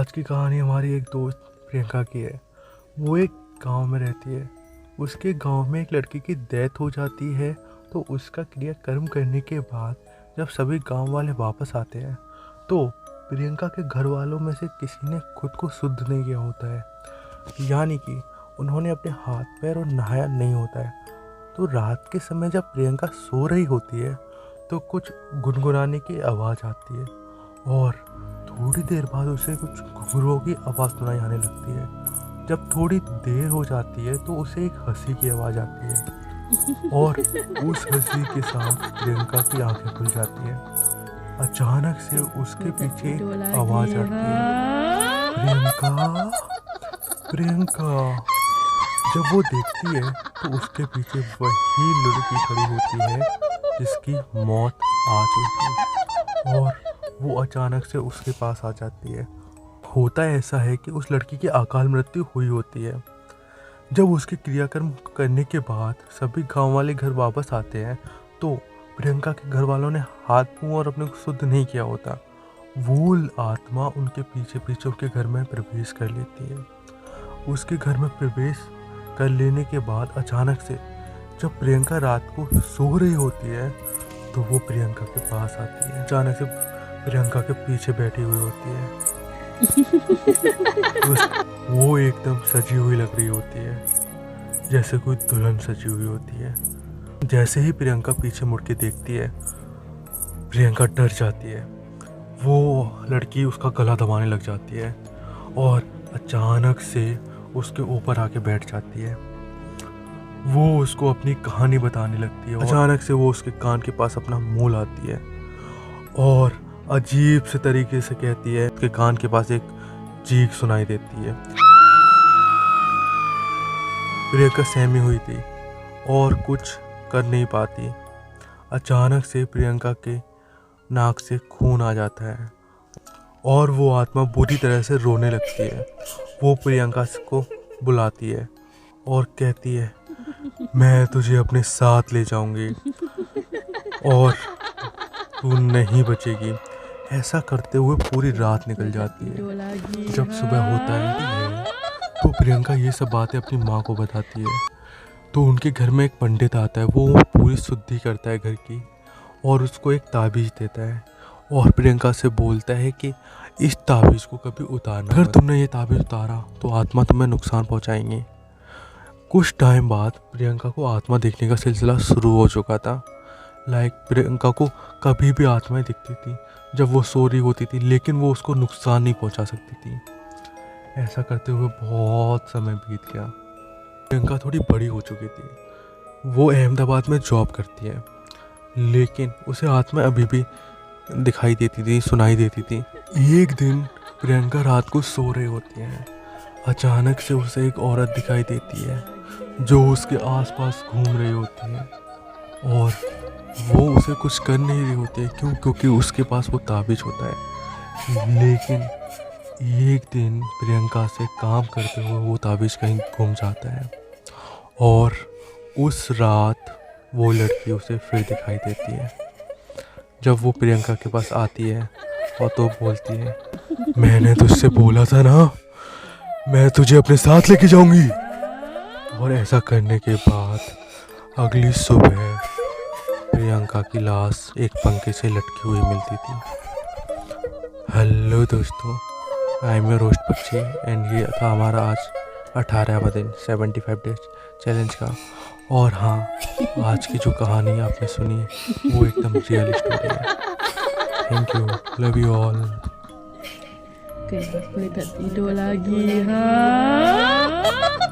आज की कहानी हमारी एक दोस्त प्रियंका की है। वो एक गांव में रहती है। उसके गांव में एक लड़की की डेथ हो जाती है। तो उसका क्रियाकर्म करने के बाद जब सभी गांव वाले वापस आते हैं तो प्रियंका के घर वालों में से किसी ने खुद को शुद्ध नहीं किया होता है, यानी कि उन्होंने अपने हाथ पैर और नहाया नहीं होता है। तो रात के समय जब प्रियंका सो रही होती है तो कुछ गुनगुनाने की आवाज़ आती है और थोड़ी देर बाद उसे कुछ घुंघरुओं की आवाज़ सुनाई आने लगती है। जब थोड़ी देर हो जाती है तो उसे एक हंसी की आवाज़ आती है और उस हंसी के साथ प्रियंका की आंखें खुल जाती हैं। अचानक से उसके पीछे एक आवाज़ आती है, प्रियंका, प्रियंका। जब वो देखती है तो उसके पीछे वही लड़की खड़ी होती है जिसकी मौत आ चुकी है और वो अचानक से उसके पास आ जाती है। होता ऐसा है कि उस लड़की की अकाल मृत्यु हुई होती है। जब उसके क्रियाकर्म करने के बाद सभी गांव वाले घर वापस आते हैं तो प्रियंका के घर वालों ने हाथ मुंह और अपने को शुद्ध नहीं किया होता। वो आत्मा उनके पीछे पीछे उनके घर में प्रवेश कर लेती है। उसके घर में प्रवेश कर लेने के बाद अचानक से जब प्रियंका रात को सो रही होती है तो वो प्रियंका के पास आती है। अचानक से प्रियंका के पीछे बैठी हुई होती है। वो एकदम सजी हुई लग रही होती है, जैसे कोई दुल्हन सजी हुई होती है। जैसे ही प्रियंका पीछे मुड़ के देखती है, प्रियंका डर जाती है। वो लड़की उसका गला दबाने लग जाती है और अचानक से उसके ऊपर आके बैठ जाती है। वो उसको अपनी कहानी बताने लगती है। अचानक से वो उसके कान के पास अपना मुंह लाती है और अजीब से तरीके से कहती है। उसके कान के पास एक चीख सुनाई देती है। प्रियंका सहमी हुई थी और कुछ कर नहीं पाती। अचानक से प्रियंका के नाक से खून आ जाता है और वो आत्मा बुरी तरह से रोने लगती है। वो प्रियंका को बुलाती है और कहती है, मैं तुझे अपने साथ ले जाऊंगी और तू नहीं बचेगी। ऐसा करते हुए पूरी रात निकल जाती है। जब सुबह होता है तो प्रियंका ये सब बातें अपनी माँ को बताती है। तो उनके घर में एक पंडित आता है। वो पूरी शुद्धि करता है घर की और उसको एक ताबीज़ देता है और प्रियंका से बोलता है कि इस ताबीज़ को कभी उतारना, अगर तुमने ये ताबीज़ उतारा तो आत्मा तुम्हें नुकसान पहुँचाएंगी। कुछ टाइम बाद प्रियंका को आत्मा देखने का सिलसिला शुरू हो चुका था। प्रियंका को कभी भी आत्माएं दिखती थी जब वो सो रही होती थी, लेकिन वो उसको नुकसान नहीं पहुंचा सकती थी। ऐसा करते हुए बहुत समय बीत गया। प्रियंका थोड़ी बड़ी हो चुकी थी। वो अहमदाबाद में जॉब करती है, लेकिन उसे आत्मा अभी भी दिखाई देती थी, सुनाई देती थी। एक दिन प्रियंका रात को सो रही होती है। अचानक से उसे एक औरत दिखाई देती है जो उसके आसपास घूम रही होती है और वो उसे कुछ कर नहीं रही होती है। क्योंकि उसके पास वो ताबीज़ होता है। लेकिन एक दिन प्रियंका से काम करते हुए वो ताबीज़ कहीं गुम जाता है और उस रात वो लड़की उसे फिर दिखाई देती है। जब वो प्रियंका के पास आती है और तो बोलती है, मैंने तुझसे बोला था ना, मैं तुझे अपने साथ लेके जाऊंगी। और ऐसा करने के बाद अगली सुबह प्रियंका की लाश एक पंखे से लटकी हुई मिलती थी। हेलो दोस्तों, आई एम योर रोस्ट पक्षी एंड ये था हमारा आज 18वां दिन 75 डेज चैलेंज का। और हाँ, आज की जो कहानी आपने सुनी वो एकदम रियल स्टोरी है। Thank you, love you all. Oke, boleh tidur lagi. Ha?